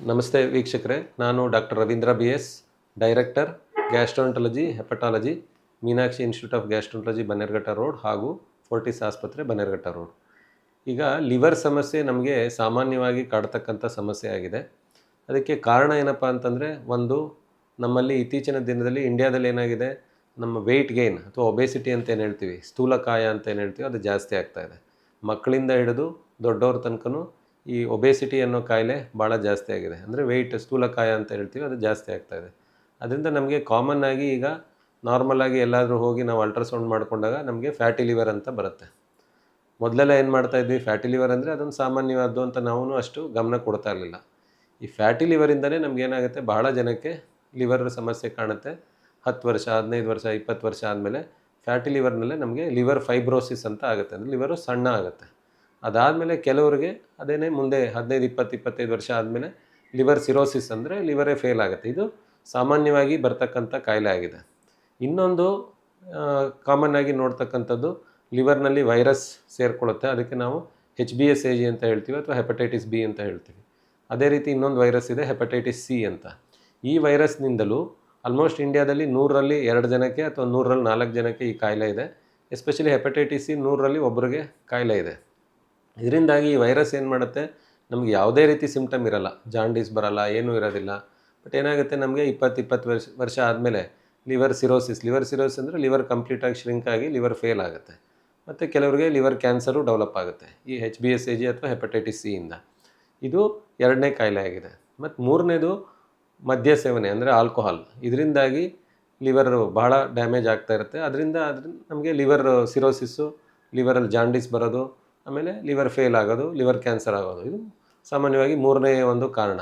ನಮಸ್ತೆ ವೀಕ್ಷಕರೇ, ನಾನು doctor Ravindra BS, director gastroenterology hepatology, Meenakshi institute of gastroenterology Bannerghatta road ಹಾಗೂ ಫೋರ್ಟಿಸ್ ಆಸ್ಪತ್ರೆ ಬನ್ನೇರುಘಟ್ಟ ರೋಡ್. ಈಗ ಲಿವರ್ ಸಮಸ್ಯೆ ನಮಗೆ ಸಾಮಾನ್ಯವಾಗಿ ಕಾಡ್ತಕ್ಕಂಥ ಸಮಸ್ಯೆ ಆಗಿದೆ. ಅದಕ್ಕೆ ಕಾರಣ ಏನಪ್ಪ ಅಂತಂದರೆ, ಒಂದು ನಮ್ಮಲ್ಲಿ ಇತ್ತೀಚಿನ ದಿನದಲ್ಲಿ ಇಂಡಿಯಾದಲ್ಲಿ ಏನಾಗಿದೆ, ನಮ್ಮ ವೆಯ್ಟ್ ಗೇನ್ ಅಥವಾ ಒಬೇಸಿಟಿ ಅಂತ ಏನು ಹೇಳ್ತೀವಿ, ಸ್ಥೂಲಕಾಯ ಅಂತ ಏನು ಹೇಳ್ತೀವಿ, ಅದು ಜಾಸ್ತಿ ಆಗ್ತಾಯಿದೆ. ಮಕ್ಕಳಿಂದ ಹಿಡಿದು ದೊಡ್ಡವ್ರ ತನಕನೂ ಈ ಒಬೇಸಿಟಿ ಅನ್ನೋ ಕಾಯಿಲೆ ಭಾಳ ಜಾಸ್ತಿ ಆಗಿದೆ. ಅಂದರೆ ವೆಯ್ಟ್ ಸ್ಥೂಲಕಾಯ ಅಂತ ಹೇಳ್ತೀವಿ, ಅದು ಜಾಸ್ತಿ ಆಗ್ತಾಯಿದೆ. ಅದರಿಂದ ನಮಗೆ ಕಾಮನ್ ಆಗಿ ಈಗ ನಾರ್ಮಲಾಗಿ ಎಲ್ಲಾದರೂ ಹೋಗಿ ನಾವು ಅಲ್ಟ್ರಾಸೌಂಡ್ ಮಾಡಿಕೊಂಡಾಗ ನಮಗೆ ಫ್ಯಾಟಿ ಲಿವರ್ ಅಂತ ಬರುತ್ತೆ. ಮೊದಲೆಲ್ಲ ಏನು ಮಾಡ್ತಾಯಿದ್ವಿ, ಫ್ಯಾಟಿ ಲಿವರ್ ಅಂದರೆ ಅದೊಂದು ಸಾಮಾನ್ಯವಾದ್ದು ಅಂತ ನಾವು ಅಷ್ಟು ಗಮನ ಕೊಡ್ತಾ ಇರಲಿಲ್ಲ. ಈ ಫ್ಯಾಟಿ ಲಿವರಿಂದನೇ ನಮಗೇನಾಗುತ್ತೆ, ಬಹಳ ಜನಕ್ಕೆ ಲಿವರ್ ಸಮಸ್ಯೆ ಕಾಣುತ್ತೆ. 10 ವರ್ಷ, 15 ವರ್ಷ, 20 ವರ್ಷ ಆದಮೇಲೆ ಫ್ಯಾಟಿ ಲಿವರ್ನಲ್ಲೇ ನಮಗೆ ಲಿವರ್ ಫೈಬ್ರೋಸಿಸ್ ಅಂತ ಆಗುತ್ತೆ. ಅಂದರೆ ಲಿವರು ಸಣ್ಣ ಆಗುತ್ತೆ. ಅದಾದಮೇಲೆ ಕೆಲವರಿಗೆ ಅದೇನೇ ಮುಂದೆ 15, 20, 25 ವರ್ಷ ಆದಮೇಲೆ ಲಿವರ್ ಸಿರೋಸಿಸ್ ಅಂದರೆ ಲಿವರೇ ಫೇಲ್ ಆಗುತ್ತೆ. ಇದು ಸಾಮಾನ್ಯವಾಗಿ ಬರ್ತಕ್ಕಂಥ ಕಾಯಿಲೆ ಆಗಿದೆ. ಇನ್ನೊಂದು ಕಾಮನ್ ಆಗಿ ನೋಡ್ತಕ್ಕಂಥದ್ದು, ಲಿವರ್ನಲ್ಲಿ ವೈರಸ್ ಸೇರಿಕೊಳ್ಳುತ್ತೆ. ಅದಕ್ಕೆ ನಾವು HBsAg ಅಂತ ಹೇಳ್ತೀವಿ, ಅಥವಾ ಹೆಪಟೈಟಿಸ್ B ಅಂತ ಹೇಳ್ತೀವಿ. ಅದೇ ರೀತಿ ಇನ್ನೊಂದು ವೈರಸ್ ಇದೆ, ಹೆಪಟೈಟಿಸ್ C ಅಂತ. ಈ ವೈರಸ್ನಿಂದಲೂ ಆಲ್ಮೋಸ್ಟ್ ಇಂಡಿಯಾದಲ್ಲಿ 100ರಲ್ಲಿ 2 ಜನಕ್ಕೆ ಅಥವಾ 100ರಲ್ಲಿ 4 ಜನಕ್ಕೆ ಈ ಕಾಯಿಲೆ ಇದೆ. ಎಸ್ಪೆಷಲಿ ಹೆಪಟೈಟಿಸ್ C 100ರಲ್ಲಿ ಒಬ್ಬರಿಗೆ ಕಾಯಿಲೆ ಇದೆ. ಇದರಿಂದಾಗಿ ಈ ವೈರಸ್ ಏನು ಮಾಡುತ್ತೆ, ನಮಗೆ ಯಾವುದೇ ರೀತಿ ಸಿಮ್ಟಮ್ ಇರಲ್ಲ, ಜಾಂಡೀಸ್ ಬರಲ್ಲ, ಏನೂ ಇರೋದಿಲ್ಲ. ಬಟ್ ಏನಾಗುತ್ತೆ, ನಮಗೆ 20 ವರ್ಷ ಆದಮೇಲೆ ಲಿವರ್ ಸಿರೋಸಿಸ್ ಅಂದರೆ ಲಿವರ್ ಕಂಪ್ಲೀಟಾಗಿ ಶ್ರಿಂಕ್ ಆಗಿ ಲಿವರ್ ಫೇಲ್ ಆಗುತ್ತೆ. ಮತ್ತು ಕೆಲವರಿಗೆ ಲಿವರ್ ಕ್ಯಾನ್ಸರು ಡೆವಲಪ್ ಆಗುತ್ತೆ ಈ HBsAg ಅಥವಾ ಹೆಪಟೈಟಿಸ್ C ಇಂದ. ಇದು 2ನೇ ಕಾಯಿಲೆ ಆಗಿದೆ. ಮತ್ತು 3ನೇದು ಮದ್ಯ ಸೇವನೆ ಅಂದರೆ ಆಲ್ಕೋಹಾಲ್. ಇದರಿಂದಾಗಿ ಲಿವರ್ ಭಾಳ ಡ್ಯಾಮೇಜ್ ಆಗ್ತಾ ಇರುತ್ತೆ. ಅದರಿಂದ ನಮಗೆ ಲಿವರ್ ಸಿರೋಸಿಸ್ಸು, ಲಿವರಲ್ಲಿ ಜಾಂಡೀಸ್ ಬರೋದು, ಆಮೇಲೆ ಲಿವರ್ ಫೇಲ್ ಆಗೋದು, ಲಿವರ್ ಕ್ಯಾನ್ಸರ್ ಆಗೋದು, ಇದು ಸಾಮಾನ್ಯವಾಗಿ 3ನೇ ಒಂದು ಕಾರಣ.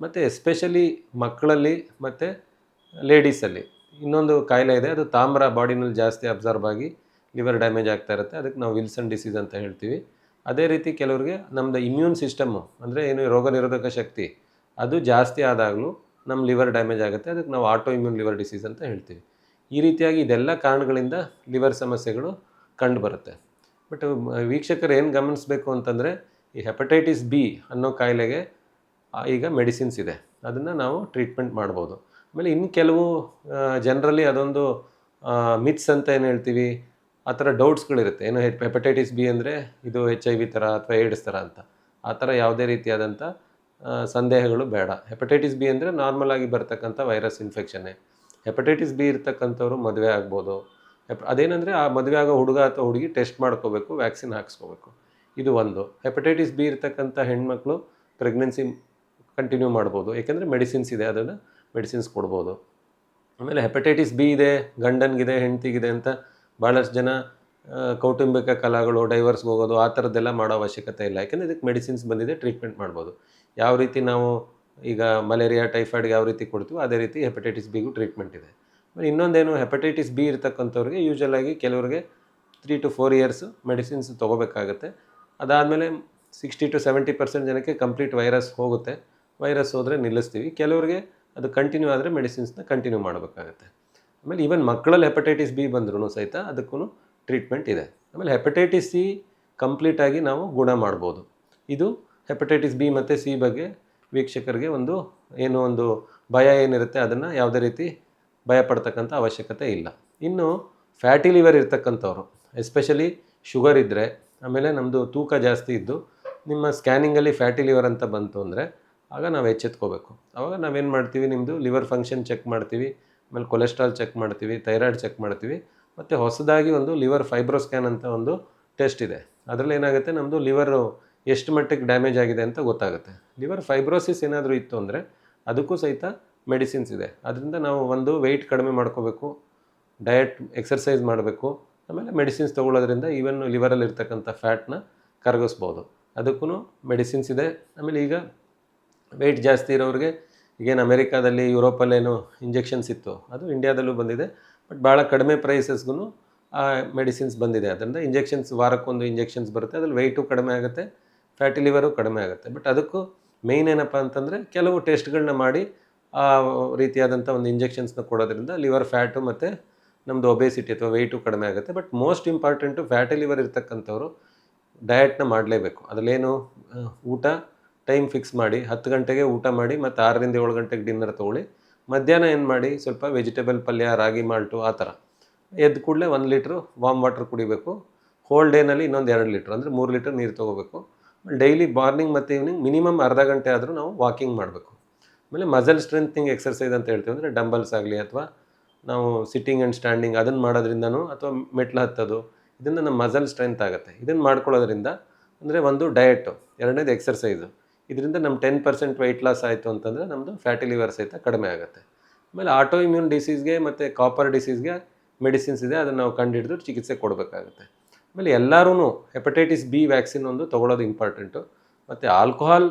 ಮತ್ತು ಎಸ್ಪೆಷಲಿ ಮಕ್ಕಳಲ್ಲಿ ಮತ್ತು ಲೇಡೀಸಲ್ಲಿ ಇನ್ನೊಂದು ಕಾಯಿಲೆ ಇದೆ, ಅದು ತಾಮ್ರ ಬಾಡಿನಲ್ಲಿ ಜಾಸ್ತಿ ಅಬ್ಸರ್ವ್ ಆಗಿ ಲಿವರ್ ಡ್ಯಾಮೇಜ್ ಆಗ್ತಾ ಇರುತ್ತೆ. ಅದಕ್ಕೆ ನಾವು ವಿಲ್ಸನ್ ಡಿಸೀಸ್ ಅಂತ ಹೇಳ್ತೀವಿ. ಅದೇ ರೀತಿ ಕೆಲವರಿಗೆ ನಮ್ಮದು ಇಮ್ಯೂನ್ ಸಿಸ್ಟಮ್ಮು ಅಂದರೆ ಏನು ರೋಗ ನಿರೋಧಕ ಶಕ್ತಿ ಅದು ಜಾಸ್ತಿ ಆದಾಗಲೂ ನಮ್ಮ ಲಿವರ್ ಡ್ಯಾಮೇಜ್ ಆಗುತ್ತೆ. ಅದಕ್ಕೆ ನಾವು ಆಟೋ ಇಮ್ಯೂನ್ ಲಿವರ್ ಡಿಸೀಸ್ ಅಂತ ಹೇಳ್ತೀವಿ. ಈ ರೀತಿಯಾಗಿ ಇದೆಲ್ಲ ಕಾರಣಗಳಿಂದ ಲಿವರ್ ಸಮಸ್ಯೆಗಳು ಕಂಡು ಬರುತ್ತೆ. ಬಟ್ ವೀಕ್ಷಕರು ಏನು ಗಮನಿಸಬೇಕು ಅಂತಂದರೆ, ಈ ಹೆಪಟೈಟಿಸ್ B ಅನ್ನೋ ಕಾಯಿಲೆಗೆ ಈಗ ಮೆಡಿಸಿನ್ಸ್ ಇದೆ, ಅದನ್ನು ನಾವು ಟ್ರೀಟ್ಮೆಂಟ್ ಮಾಡ್ಬೋದು. ಆಮೇಲೆ ಇನ್ನು ಕೆಲವು ಜನರಲ್ಲಿ ಅದೊಂದು ಮಿತ್ಸ್ ಅಂತ ಏನು ಹೇಳ್ತೀವಿ, ಆ ಥರ ಡೌಟ್ಸ್ಗಳಿರುತ್ತೆ. ಏನು ಹೆಪಟೈಟಿಸ್ B ಅಂದರೆ ಇದು HIV ಥರ ಅಥವಾ ಏಡ್ಸ್ ಥರ ಅಂತ. ಆ ಥರ ಯಾವುದೇ ರೀತಿಯಾದಂಥ ಸಂದೇಹಗಳು ಬೇಡ. ಹೆಪಟೈಟಿಸ್ B ಅಂದರೆ ನಾರ್ಮಲ್ ಆಗಿ ಬರ್ತಕ್ಕಂಥ ವೈರಸ್ ಇನ್ಫೆಕ್ಷನ್ನೇ. ಹೆಪಟೈಟಿಸ್ B ಇರ್ತಕ್ಕಂಥವ್ರು ಮದುವೆ ಆಗ್ಬೋದು. ಅದೇನೆಂದರೆ ಆ ಮದುವೆ ಆಗೋ ಹುಡುಗ ಅಥವಾ ಹುಡುಗಿ ಟೆಸ್ಟ್ ಮಾಡ್ಕೋಬೇಕು, ವ್ಯಾಕ್ಸಿನ್ ಹಾಕ್ಸ್ಕೋಬೇಕು. ಇದು ಒಂದು. ಹೆಪಟೈಟಿಸ್ B ಇರ್ತಕ್ಕಂಥ ಹೆಣ್ಮಕ್ಳು ಪ್ರೆಗ್ನೆನ್ಸಿ ಕಂಟಿನ್ಯೂ ಮಾಡ್ಬೋದು, ಏಕೆಂದರೆ ಮೆಡಿಸಿನ್ಸ್ ಇದೆ, ಅದನ್ನು ಮೆಡಿಸಿನ್ಸ್ ಕೊಡ್ಬೋದು. ಆಮೇಲೆ ಹೆಪಟೈಟಿಸ್ B ಇದೆ, ಗಂಡನಿಗಿದೆ, ಹೆಂಡತಿಗಿದೆ ಅಂತ ಭಾಳಷ್ಟು ಜನ ಕೌಟುಂಬಿಕ ಕಲಹಗಳು, ಡೈವರ್ಸ್ಗೆ ಹೋಗೋದು, ಆ ಥರದ್ದೆಲ್ಲ ಮಾಡೋ ಅವಶ್ಯಕತೆ ಇಲ್ಲ. ಯಾಕೆಂದರೆ ಇದಕ್ಕೆ ಮೆಡಿಸಿನ್ಸ್ ಬಂದಿದೆ, ಟ್ರೀಟ್ಮೆಂಟ್ ಮಾಡ್ಬೋದು. ಯಾವ ರೀತಿ ನಾವು ಈಗ ಮಲೇರಿಯಾ, ಟೈಫಾಯ್ಡ್ಗೆ ಯಾವ ರೀತಿ ಕೊಡ್ತೀವೋ ಅದೇ ರೀತಿ ಹೆಪಟೈಟಿಸ್ Bಗೂ ಟ್ರೀಟ್ಮೆಂಟ್ ಇದೆ. ಇನ್ನೊಂದೇನು, ಹೆಪಟೈಟಿಸ್ B ಇರ್ತಕ್ಕಂಥವ್ರಿಗೆ ಯೂಶ್ವಲಾಗಿ ಕೆಲವರಿಗೆ 3 to 4 ಇಯರ್ಸ್ ಮೆಡಿಸಿನ್ಸ್ ತೊಗೋಬೇಕಾಗತ್ತೆ. ಅದಾದಮೇಲೆ 60 to 70% ಜನಕ್ಕೆ ಕಂಪ್ಲೀಟ್ ವೈರಸ್ ಹೋಗುತ್ತೆ. ವೈರಸ್ ಹೋದರೆ ನಿಲ್ಲಿಸ್ತೀವಿ. ಕೆಲವರಿಗೆ ಅದು ಕಂಟಿನ್ಯೂ ಆದರೆ ಮೆಡಿಸಿನ್ಸ್ನ ಕಂಟಿನ್ಯೂ ಮಾಡಬೇಕಾಗತ್ತೆ. ಆಮೇಲೆ ಈವನ್ ಮಕ್ಕಳಲ್ಲಿ ಹೆಪಟೈಟಿಸ್ B ಬಂದ್ರೂ ಸಹಿತ ಅದಕ್ಕೂ ಟ್ರೀಟ್ಮೆಂಟ್ ಇದೆ. ಆಮೇಲೆ ಹೆಪಟೈಟಿಸ್ C ಕಂಪ್ಲೀಟಾಗಿ ನಾವು ಗುಣ ಮಾಡ್ಬೋದು. ಇದು ಹೆಪಟೈಟಿಸ್ B ಮತ್ತು C ಬಗ್ಗೆ ವೀಕ್ಷಕರಿಗೆ ಒಂದು ಭಯ ಏನಿರುತ್ತೆ, ಅದನ್ನು ಯಾವುದೇ ರೀತಿ ಭಯ ಪಡ್ತಕ್ಕಂಥ ಅವಶ್ಯಕತೆ ಇಲ್ಲ. ಇನ್ನು ಫ್ಯಾಟಿ ಲಿವರ್ ಇರ್ತಕ್ಕಂಥವ್ರು, ಎಸ್ಪೆಷಲಿ ಶುಗರ್ ಇದ್ದರೆ, ಆಮೇಲೆ ನಮ್ಮದು ತೂಕ ಜಾಸ್ತಿ ಇದ್ದು ನಿಮ್ಮ ಸ್ಕ್ಯಾನಿಂಗಲ್ಲಿ ಫ್ಯಾಟಿ ಲಿವರ್ ಅಂತ ಬಂತು ಅಂದರೆ ಆಗ ನಾವು ಎಚ್ಚೆತ್ಕೋಬೇಕು. ಆವಾಗ ನಾವೇನು ಮಾಡ್ತೀವಿ, ನಿಮ್ಮದು ಲಿವರ್ ಫಂಕ್ಷನ್ ಚೆಕ್ ಮಾಡ್ತೀವಿ, ಆಮೇಲೆ ಕೊಲೆಸ್ಟ್ರಾಲ್ ಚೆಕ್ ಮಾಡ್ತೀವಿ, ಥೈರಾಯ್ಡ್ ಚೆಕ್ ಮಾಡ್ತೀವಿ. ಮತ್ತು ಹೊಸದಾಗಿ ಒಂದು ಲಿವರ್ ಫೈಬ್ರೋಸ್ಕ್ಯಾನ್ ಅಂತ ಒಂದು ಟೆಸ್ಟ್ ಇದೆ. ಅದರಲ್ಲಿ ಏನಾಗುತ್ತೆ, ನಮ್ಮದು ಲಿವರು ಎಷ್ಟು ಮಟ್ಟಿಗೆ ಡ್ಯಾಮೇಜ್ ಆಗಿದೆ ಅಂತ ಗೊತ್ತಾಗುತ್ತೆ. ಲಿವರ್ ಫೈಬ್ರೋಸಿಸ್ ಏನಾದರೂ ಇತ್ತು ಅಂದರೆ ಅದಕ್ಕೂ ಸಹಿತ ಮೆಡಿಸಿನ್ಸ್ ಇದೆ. ಅದರಿಂದ ನಾವು ವೆಯ್ಟ್ ಕಡಿಮೆ ಮಾಡ್ಕೋಬೇಕು, ಡಯಟ್ ಎಕ್ಸರ್ಸೈಸ್ ಮಾಡಬೇಕು, ಆಮೇಲೆ ಮೆಡಿಸಿನ್ಸ್ ತೊಗೊಳ್ಳೋದ್ರಿಂದ ಈವನ್ ಲಿವರಲ್ಲಿ ಇರ್ತಕ್ಕಂಥ ಫ್ಯಾಟ್ನ ಕರಗಿಸ್ಬೋದು. ಅದಕ್ಕೂ ಮೆಡಿಸಿನ್ಸ್ ಇದೆ. ಆಮೇಲೆ ಈಗ ವೆಯ್ಟ್ ಜಾಸ್ತಿ ಇರೋರಿಗೆ ಈಗೇನು ಅಮೆರಿಕಾದಲ್ಲಿ, ಯುರೋಪಲ್ಲೇನು ಇಂಜೆಕ್ಷನ್ಸ್ ಇತ್ತು, ಅದು ಇಂಡಿಯಾದಲ್ಲೂ ಬಂದಿದೆ. ಬಟ್ ಭಾಳ ಕಡಿಮೆ ಪ್ರೈಸಸ್ಗೂ ಆ ಮೆಡಿಸಿನ್ಸ್ ಬಂದಿದೆ. ಅದರಿಂದ ಇಂಜೆಕ್ಷನ್ಸ್, ವಾರಕ್ಕೊಂದು ಇಂಜೆಕ್ಷನ್ಸ್ ಬರುತ್ತೆ. ಅದ್ರಲ್ಲಿ ವೆಯ್ಟು ಕಡಿಮೆ ಆಗುತ್ತೆ, ಫ್ಯಾಟಿ ಲಿವರು ಕಡಿಮೆ ಆಗುತ್ತೆ. ಬಟ್ ಅದಕ್ಕೂ ಮೇಯ್ನ್ ಏನಪ್ಪ ಅಂತಂದರೆ, ಕೆಲವು ಟೆಸ್ಟ್ಗಳನ್ನ ಮಾಡಿ ಆ ರೀತಿಯಾದಂಥ ಒಂದು ಇಂಜೆಕ್ಷನ್ಸ್ನ ಕೊಡೋದ್ರಿಂದ ಲಿವರ್ ಫ್ಯಾಟು ಮತ್ತು ನಮ್ಮದು ಒಬೇಸಿಟಿ ಅಥವಾ ವೆಯ್ಟು ಕಡಿಮೆ ಆಗುತ್ತೆ. But most important fatty liver ಇರ್ತಕ್ಕಂಥವ್ರು ಡಯಟ್ನ ಮಾಡಲೇಬೇಕು. ಅದರಲ್ಲೇನು ಊಟ ಟೈಮ್ ಫಿಕ್ಸ್ ಮಾಡಿ 10 ಗಂಟೆಗೆ ಊಟ ಮಾಡಿ ಮತ್ತು 6ರಿಂದ 7 ಗಂಟೆಗೆ ಡಿನ್ನರ್ ತೊಗೊಳ್ಳಿ. ಮಧ್ಯಾಹ್ನ ಏನು ಮಾಡಿ ಸ್ವಲ್ಪ ವೆಜಿಟೇಬಲ್ ಪಲ್ಯ, ರಾಗಿ ಮಾಲ್ಟು ಆ ಥರ. ಎದ್ದ ಕೂಡಲೇ 1 ಲೀಟ್ರು ವಾರ್ಮ್ ವಾಟರ್ ಕುಡಿಬೇಕು. ಹೋಲ್ ಡೇನಲ್ಲಿ ಇನ್ನೊಂದು 2 ಲೀಟ್ರ್ ಅಂದರೆ 3 ಲೀಟರ್ ನೀರು ತೊಗೋಬೇಕು. ಡೈಲಿ ಮಾರ್ನಿಂಗ್ ಮತ್ತು ಈವ್ನಿಂಗ್ ಮಿನಿಮಮ್ ಅರ್ಧ ಗಂಟೆ ಆದರೂ ನಾವು ವಾಕಿಂಗ್ ಮಾಡಬೇಕು. ಆಮೇಲೆ ಮಸಲ್ ಸ್ಟ್ರೆಂಥನಿಂಗ್ ಎಕ್ಸರ್ಸೈಸ್ ಅಂತ ಹೇಳ್ತೀವಿ. ಅಂದರೆ ಡಂಬಲ್ಸ್ ಆಗಲಿ ಅಥವಾ ನಾವು ಸಿಟ್ಟಿಂಗ್ ಆ್ಯಂಡ್ ಸ್ಟ್ಯಾಂಡಿಂಗ್ ಅದನ್ನು ಮಾಡೋದ್ರಿಂದನೂ ಅಥವಾ ಮೆಟ್ಲು ಹತ್ತೋದು, ಇದರಿಂದ ನಮ್ಮ ಮಸಲ್ ಸ್ಟ್ರೆಂತ್ ಆಗುತ್ತೆ. ಇದನ್ನು ಮಾಡ್ಕೊಳ್ಳೋದ್ರಿಂದ ಅಂದರೆ ಒಂದು ಡಯಟು, ಎರಡನೇದು ಎಕ್ಸರ್ಸೈಸು. ಇದರಿಂದ ನಮ್ಮ 10% ವೆಯ್ಟ್ ಲಾಸ್ ಆಯಿತು ಅಂತಂದರೆ ನಮ್ಮದು ಫ್ಯಾಟಿ ಲಿವರ್ ಸಹಿತ ಕಡಿಮೆ ಆಗುತ್ತೆ. ಆಮೇಲೆ ಆಟೋ ಇಮ್ಯೂನ್ ಡಿಸೀಸ್ಗೆ ಮತ್ತು ಕಾಪರ್ ಡಿಸೀಸ್ಗೆ ಮೆಡಿಸಿನ್ಸ್ ಇದೆ, ಅದನ್ನು ನಾವು ಕಂಡುಹಿಡಿದು ಚಿಕಿತ್ಸೆ ಕೊಡಬೇಕಾಗುತ್ತೆ. ಆಮೇಲೆ ಎಲ್ಲರೂ ಹೆಪಟೈಟಿಸ್ ಬಿ ವ್ಯಾಕ್ಸಿನ್ ಒಂದು ತೊಗೊಳ್ಳೋದು ಇಂಪಾರ್ಟೆಂಟು. ಮತ್ತು ಆಲ್ಕೋಹಾಲ್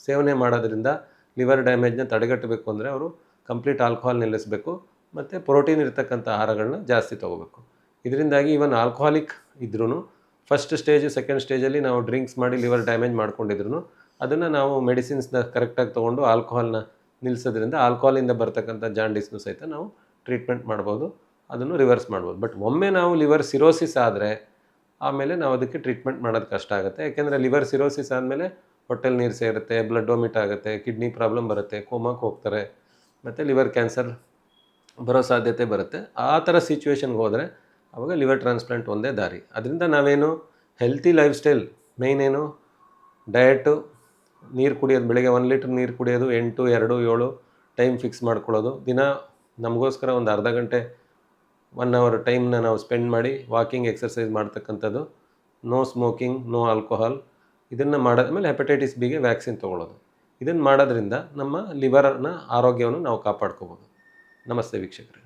ಸೇವನೆ ಮಾಡೋದ್ರಿಂದ ಲಿವರ್ ಡ್ಯಾಮೇಜ್ನ ತಡೆಗಟ್ಟಬೇಕು ಅಂದರೆ ಅವರು ಕಂಪ್ಲೀಟ್ ಆಲ್ಕೋಹಾಲ್ ನಿಲ್ಲಿಸಬೇಕು ಮತ್ತು ಪ್ರೋಟೀನ್ ಇರ್ತಕ್ಕಂಥ ಆಹಾರಗಳನ್ನ ಜಾಸ್ತಿ ತೊಗೋಬೇಕು. ಇದರಿಂದಾಗಿ ಈವನ್ ಆಲ್ಕೋಹಾಲಿಕ್ ಇದ್ರೂ ಫಸ್ಟ್ ಸ್ಟೇಜು ಸೆಕೆಂಡ್ ಸ್ಟೇಜಲ್ಲಿ ನಾವು ಡ್ರಿಂಕ್ಸ್ ಮಾಡಿ ಲಿವರ್ ಡ್ಯಾಮೇಜ್ ಮಾಡ್ಕೊಂಡಿದ್ರು ಅದನ್ನು ನಾವು ಮೆಡಿಸಿನ್ಸ್ನ ಕರೆಕ್ಟಾಗಿ ತೊಗೊಂಡು ಆಲ್ಕೋಹಾಲ್ನ ನಿಲ್ಲಿಸೋದ್ರಿಂದ ಆಲ್ಕೋಹಾಲಿಂದ ಬರ್ತಕ್ಕಂಥ ಜಾಂಡೀಸ್ನು ಸಹಿತ ನಾವು ಟ್ರೀಟ್ಮೆಂಟ್ ಮಾಡ್ಬೋದು, ಅದನ್ನು ರಿವರ್ಸ್ ಮಾಡ್ಬೋದು. ಬಟ್ ಒಮ್ಮೆ ನಾವು ಲಿವರ್ ಸಿರೋಸಿಸ್ ಆದರೆ ಆಮೇಲೆ ನಾವು ಅದಕ್ಕೆ ಟ್ರೀಟ್ಮೆಂಟ್ ಮಾಡೋದು ಕಷ್ಟ ಆಗುತ್ತೆ. ಯಾಕೆಂದರೆ ಲಿವರ್ ಸಿರೋಸಿಸ್ ಆದಮೇಲೆ ಹೊಟ್ಟೆಲಿ ನೀರು ಸೇರುತ್ತೆ, ಬ್ಲಡ್ ವಾಮಿಟ್ ಆಗುತ್ತೆ, ಕಿಡ್ನಿ ಪ್ರಾಬ್ಲಮ್ ಬರುತ್ತೆ, ಕೋಮಾಕ್ಕೆ ಹೋಗ್ತಾರೆ ಮತ್ತು ಲಿವರ್ ಕ್ಯಾನ್ಸರ್ ಬರೋ ಸಾಧ್ಯತೆ ಬರುತ್ತೆ. ಆ ಥರ ಸಿಚುವೇಶನ್ಗೆ ಹೋದರೆ ಆವಾಗ ಲಿವರ್ ಟ್ರಾನ್ಸ್ಪ್ಲಾಂಟ್ ಒಂದೇ ದಾರಿ. ಅದರಿಂದ ನಾವೇನು ಹೆಲ್ತಿ ಲೈಫ್ ಸ್ಟೈಲ್ ಮೇಯ್ನ್ ಏನು ಡಯಟು, ನೀರು ಕುಡಿಯೋದು, ಬೆಳಗ್ಗೆ 1 ಲೀಟ್ರ್ ನೀರು ಕುಡಿಯೋದು, 8, 2, 7 ಟೈಮ್ ಫಿಕ್ಸ್ ಮಾಡ್ಕೊಳ್ಳೋದು, ದಿನ ನಮಗೋಸ್ಕರ ಒಂದು ಅರ್ಧ ಗಂಟೆ 1 ಅವರ್ ಟೈಮ್ನ ನಾವು ಸ್ಪೆಂಡ್ ಮಾಡಿ ವಾಕಿಂಗ್ ಎಕ್ಸರ್ಸೈಸ್ ಮಾಡ್ತಕ್ಕಂಥದ್ದು, ನೋ ಸ್ಮೋಕಿಂಗ್, ನೋ ಆಲ್ಕೋಹಾಲ್, ಇದನ್ನು ಮಾಡಾದ್ಮೇಲೆ ಹೆಪಟೈಟಿಸ್ ಬಿಗೆ ವ್ಯಾಕ್ಸಿನ್ ತೊಗೊಳ್ಳೋದು. ಇದನ್ನು ಮಾಡೋದ್ರಿಂದ ನಮ್ಮ ಲಿವರ್ನ ಆರೋಗ್ಯವನ್ನು ನಾವು ಕಾಪಾಡ್ಕೋಬೋದು. ನಮಸ್ತೆ ವೀಕ್ಷಕರೇ.